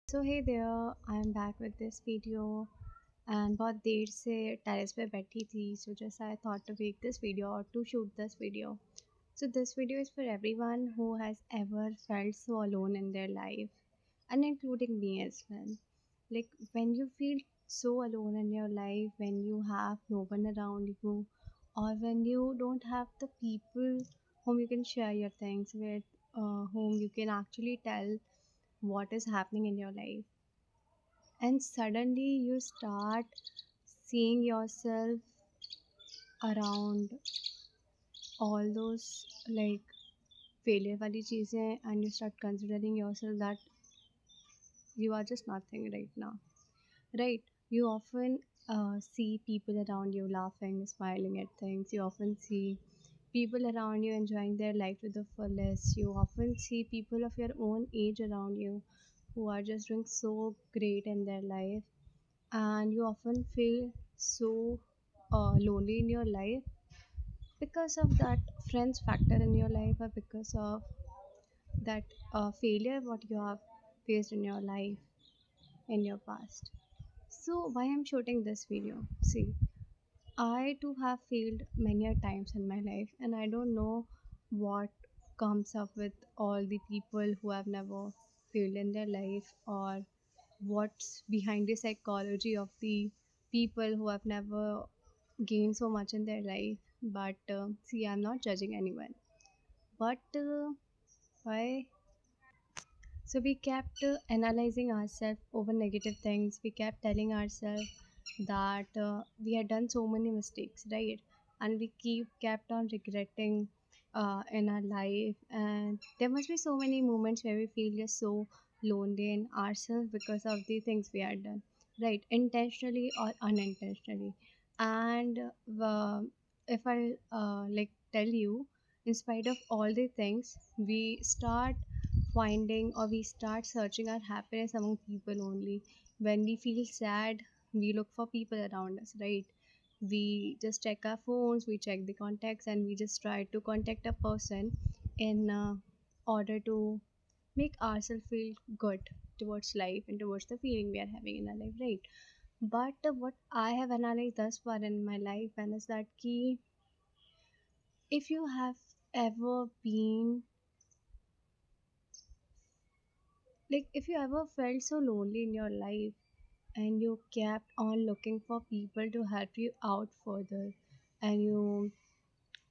So hey there, I'm back with this video and बहुत देर से terrace पे बैठी थी so just I thought to make this video or to shoot this video. So this video is for everyone who has ever felt so alone in their life and including me as well. Like when you feel so alone in your life, when you have no one around you or when you don't have the people whom you can share your things with, whom you can actually tell what is happening in your life, and suddenly you start seeing yourself around all those like failure wali cheezein, and you start considering yourself that you are just nothing right now, right? You often see people around you laughing, smiling at things. You often see people around you enjoying their life to the fullest. You often see people of your own age around you who are just doing so great in their life, and you often feel so lonely in your life because of that friends factor in your life, or because of that failure what you have faced in your life in your past. So why I'm shooting this video? See, I too have failed many a times in my life, and I don't know what comes up with all the people who have never failed in their life, or what's behind the psychology of the people who have never gained so much in their life. But see, I'm not judging anyone. But why so we kept analyzing ourselves over negative things. We kept telling ourselves that we had done so many mistakes, right? And we kept on regretting in our life. And there must be so many moments where we feel just so lonely in ourselves because of the things we had done, right? Intentionally or unintentionally. And if I like tell you, in spite of all the things, we start finding or we start searching our happiness among people only. When we feel sad, we look for people around us, right? We just check our phones, we check the contacts, and we just try to contact a person in order to make ourselves feel good towards life and towards the feeling we are having in our life, right? But what I have analyzed thus far in my life and is that key, if you have ever been like if you ever felt so lonely in your life and you kept on looking for people to help you out further, and you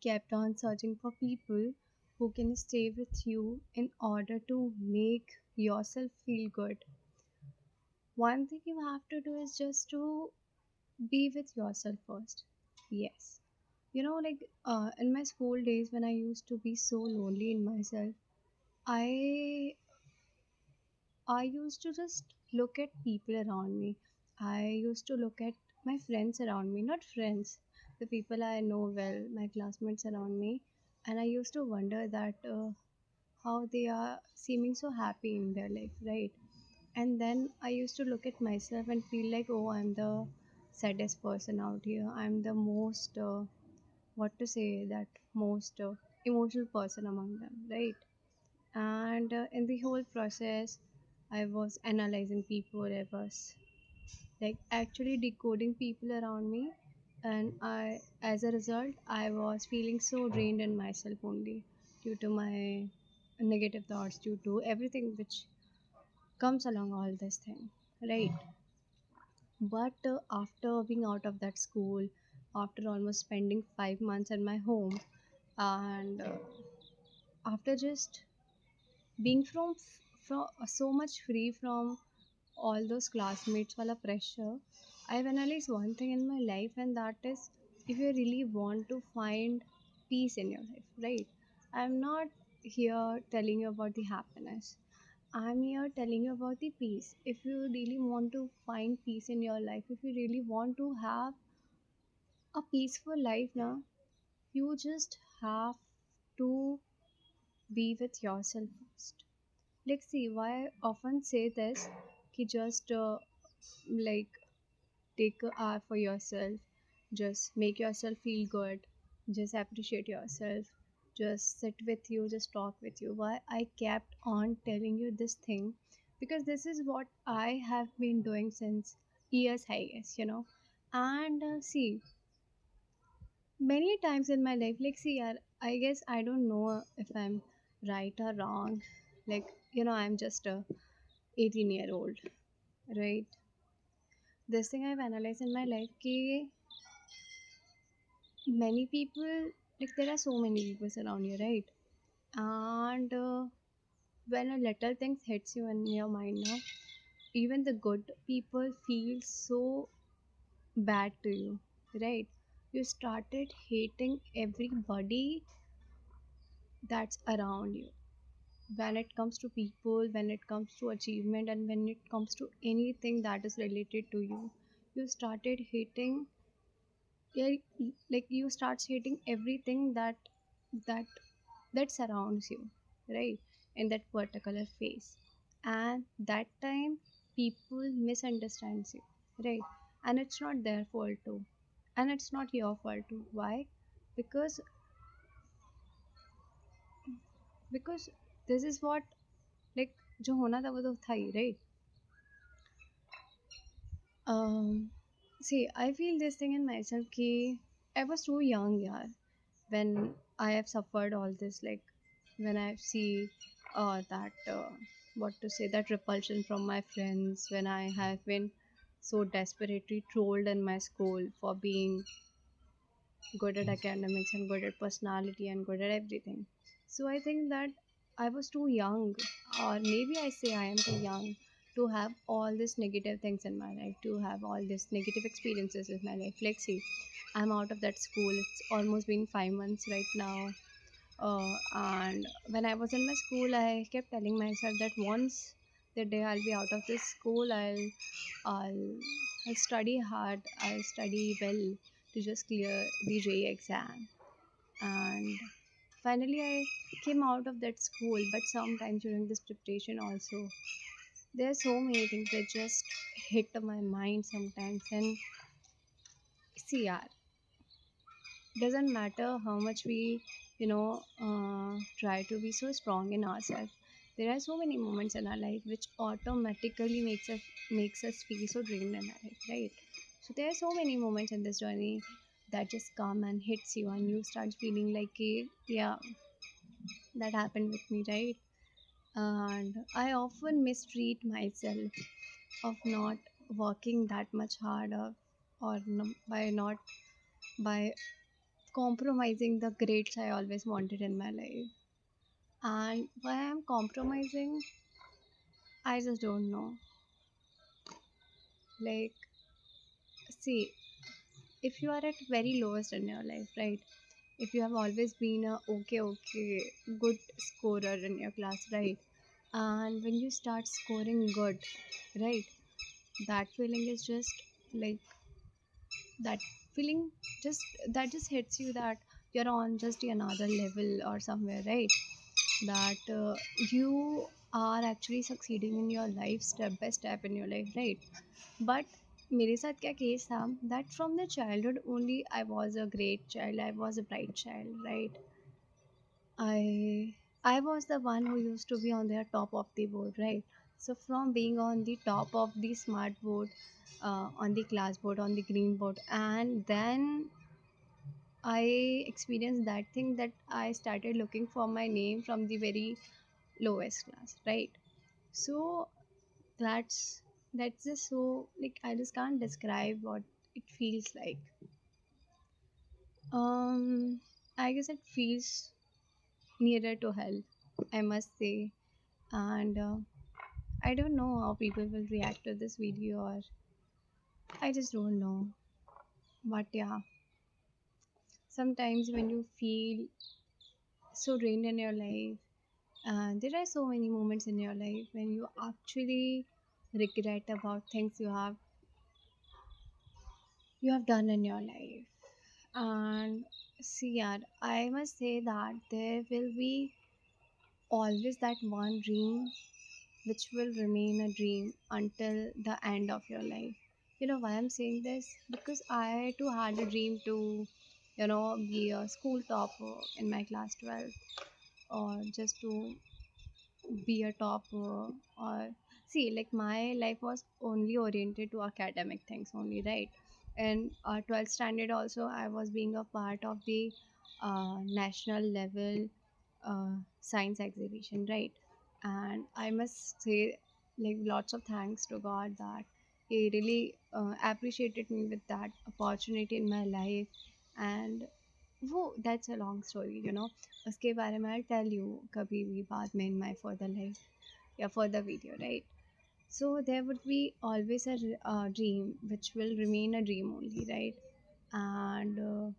kept on searching for people who can stay with you in order to make yourself feel good, one thing you have to do is just to be with yourself first. Yes. In my school days when I used to be so lonely in myself, I I used to just look at people around me. I used to look at my friends around me, not friends, the people I know well, my classmates around me, and I used to wonder that how they are seeming so happy in their life, right? And then I used to look at myself and feel like, oh, I'm the saddest person out here. I'm the most, what to say, that most emotional person among them, right? And in the whole process, I was analyzing people. I was like actually decoding people around me, and I as a result I was feeling so drained in myself only due to my negative thoughts, due to everything which comes along all this thing, right? But after being out of that school, after almost spending 5 months at my home, and after just being from so much free from all those classmates wala pressure, I've analyzed one thing in my life, and that is, if you really want to find peace in your life, right? I'm not here telling you about the happiness, I'm here telling you about the peace. If you really want to find peace in your life, if you really want to have a peaceful life now, you just have to be with yourself first. Like, see, why I often say this, ki just like take a hour for yourself, just make yourself feel good, just appreciate yourself, just sit with you, just talk with you. Why I kept on telling you this thing? because this is what I have been doing since years, I guess, And see, many times in my life, like, see, I guess I don't know if I'm right or wrong. Like, I'm just a 18-year-old, right? This thing I've analyzed in my life, ki many people, like, there are so many people around you, right? And when a little thing hits you in your mind now, even the good people feel so bad to you, right? You started hating everybody that's around you. When it comes to people, when it comes to achievement, and when it comes to anything that is related to you, you started hating, yeah, like you start hating everything that that surrounds you, right? In that particular phase, and that time people misunderstands you, right? And it's not their fault too, and it's not your fault too. Why? because because this is what, like, जो होना था वो तो था ही, right? um See, I feel this thing in myself ki I was too young, yeah, when I have suffered all this, like when I see that what to say, that repulsion from my friends, when I have been so desperately trolled in my school for being good at academics and good at personality and good at everything. So I think that I was too young, or maybe I say I am too young to have all these negative things in my life, to have all these negative experiences in my life. Like, see, I'm out of that school. It's almost been 5 months right now. And when I was in my school, I kept telling myself that once the day I'll be out of this school, I'll, I'll study hard, I'll study well to just clear the Ray exam. And finally, I came out of that school. But sometimes during this preparation, also, there are so many things that just hit my mind sometimes. And see, yeah, doesn't matter how much we try to be so strong in ourselves, there are so many moments in our life which automatically makes us feel so drained in our life, right? So there are so many moments in this journey that just come and hits you, and you start feeling like, yeah, that happened with me, right? And I often mistreat myself of not working that much harder, or by not, by compromising the grades I always wanted in my life. And why I'm compromising, I just don't know. Like, see, if you are at very lowest in your life, right? If you have always been a okay, good scorer in your class, right? And when you start scoring good, right? That feeling is just like, that feeling just, that just hits you that you're on just another level or somewhere, right? That you are actually succeeding in your life step by step in your life, right? But मेरे साथ क्या case था, that from the childhood only I was a great child, I was a bright child, right? I was the one who used to be on the top of the board, right? So from being on the top of the smart board, on the class board, on the green board, and then I experienced that thing that I started looking for my name from the very lowest class, right? So that's just so, like, I just can't describe what it feels like. I guess it feels nearer to hell, I must say. And I don't know how people will react to this video, or I just don't know. But yeah, sometimes when you feel so drained in your life, and there are so many moments in your life when you actually regret about things you have done in your life. And see, yeah, I must say that there will be always that one dream which will remain a dream until the end of your life. You know why I'm saying this? Because I too had a dream to, be a school topper in my class 12, or just to be a topper, or See, like my life was only oriented to academic things only, right? And 12th standard also, I was being a part of the national level science exhibition, right? And I must say, like, lots of thanks to God that He really appreciated me with that opportunity in my life. And वो that's a long story, you know. उसके बारे में I'll tell you कभी भी बाद में in my further life या further video, right? So there would be always a dream which will remain a dream only, right? And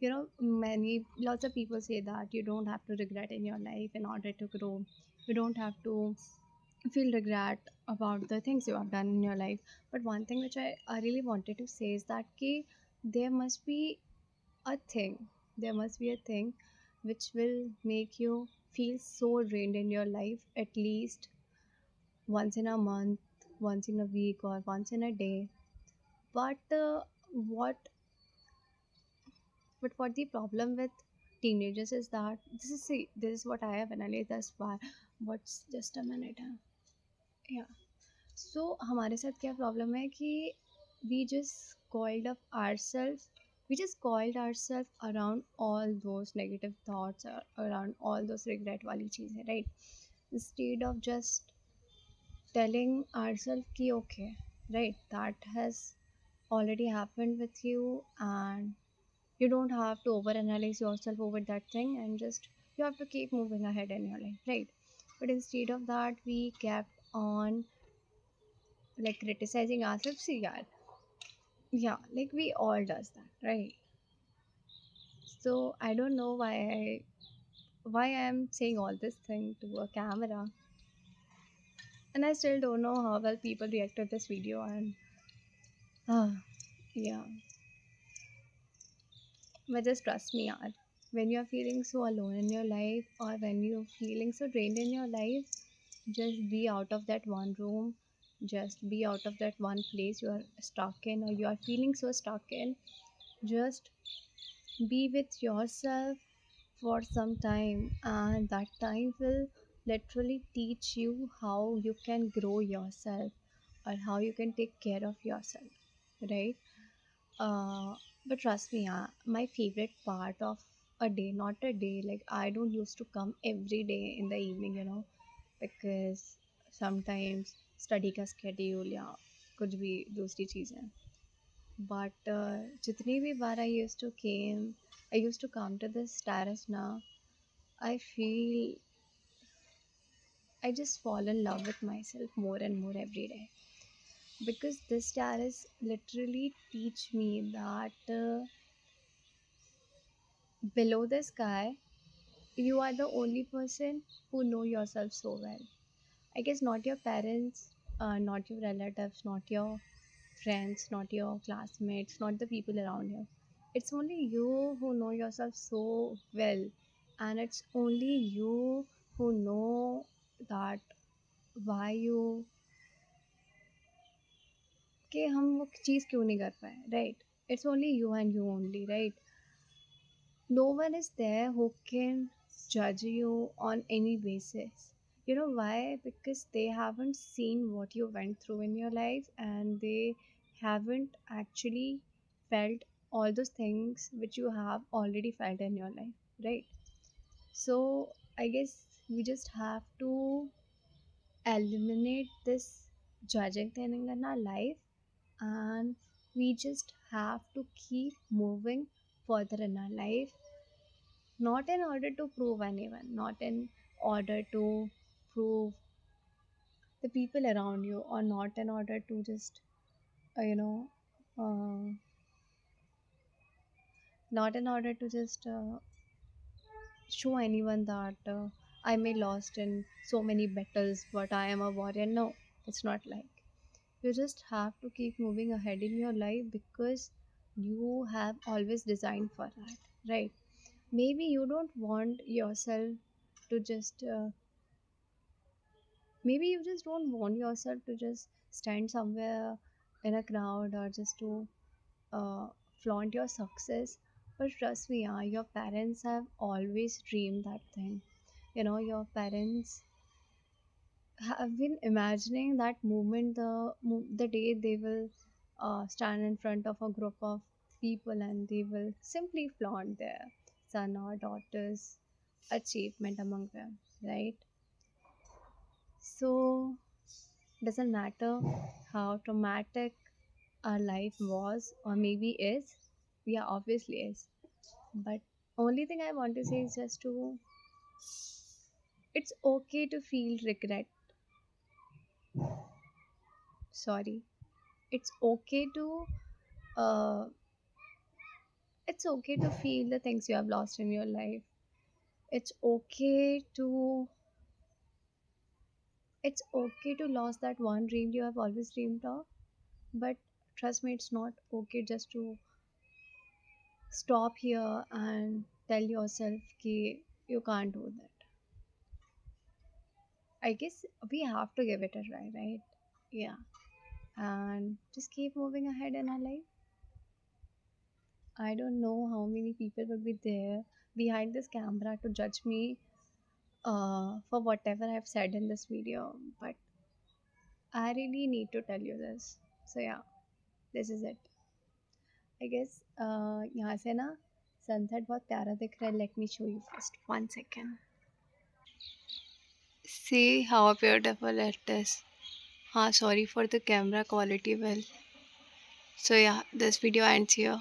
you know, many lots of people say that you don't have to regret in your life in order to grow. You don't have to feel regret about the things you have done in your life. But one thing which I really wanted to say is that ki, there must be a thing, there must be a thing which will make you feel so drained in your life at least once in a month, once in a week, or once in a day. But what what the problem with teenagers is that this is, see, this is what I have analyzed thus far. What's just a minute? Huh? Yeah. So हमारे साथ क्या problem है कि we just coiled up ourselves. We just coiled ourselves around all those negative thoughts, or around all those regret वाली चीज़ें, right? Instead of just telling ourselves कि okay, right, that has already happened with you, and you don't have to overanalyze yourself over that thing, and just you have to keep moving ahead in your life, right? But instead of that, we kept on like criticizing ourselves. See, yeah, like we all does that, right? So I don't know why I'm saying all this thing to a camera, and I still don't know how well people react to this video. And yeah, but just trust me, yaar. When you're feeling so alone in your life, or when you're feeling so drained in your life, just be out of that one room, just be out of that one place you are stuck in, or you are feeling so stuck in. Just be with yourself for some time, and that time will literally teach you how you can grow yourself, or how you can take care of yourself, right? uh, but trust me, my favorite part of a day, not a day, like I don't used to come every day in the evening, you know, because sometimes study का schedule या कुछ भी दूसरी चीज़ें. But जितनी भी बार I used to come to this terrace now. I feel I just fall in love with myself more and more every day, because this terrace literally teach me that below the sky you are the only person who know yourself so well. I guess not your parents, not your relatives, not your friends, not your classmates, not the people around you. It's only you who know yourself so well, and it's only you who know that why you कि हम वो चीज़ क्यों नहीं कर पाए, right? It's only you and you only, right? No one is there who can judge you on any basis. You know why? Because they haven't seen what you went through in your life, and they haven't actually felt all those things which you have already felt in your life, right? So I guess we just have to eliminate this judging thing in our life, and we just have to keep moving further in our life, not in order to prove anyone, not in order to prove the people around you, or not in order to just, you know, uh, not in order to just show anyone that I may lost in so many battles, but I am a warrior. No, it's not like. You just have to keep moving ahead in your life, because you have always designed for that, right? Maybe you don't want yourself to just maybe you just don't want yourself to just stand somewhere in a crowd, or just to uh, flaunt your success. But trust me, your parents have always dreamed that thing. You know, your parents have been imagining that moment, the day they will stand in front of a group of people and they will simply flaunt their son or daughter's achievement among them, right? So doesn't matter how traumatic our life was or maybe is. Yeah, obviously is. But only thing I want to say is just to, it's okay to feel regret. Sorry, it's okay to uh, it's okay to feel the things you have lost in your life. It's okay to it's okay to lose that one dream you have always dreamed of. But trust me, it's not okay just to stop here and tell yourself that you can't do that. I guess we have to give it a try, right? Yeah. And just keep moving ahead in our life. I don't know how many people would be there behind this camera to judge me for whatever I've said in this video, but I really need to tell you this. So yeah, this is it. I guess यहाँ से ना sunset बहुत प्यारा दिख रहा है. Let me show you first. 1 second. See how beautiful it is. Sorry for the camera quality. Well, so yeah, this video ends here.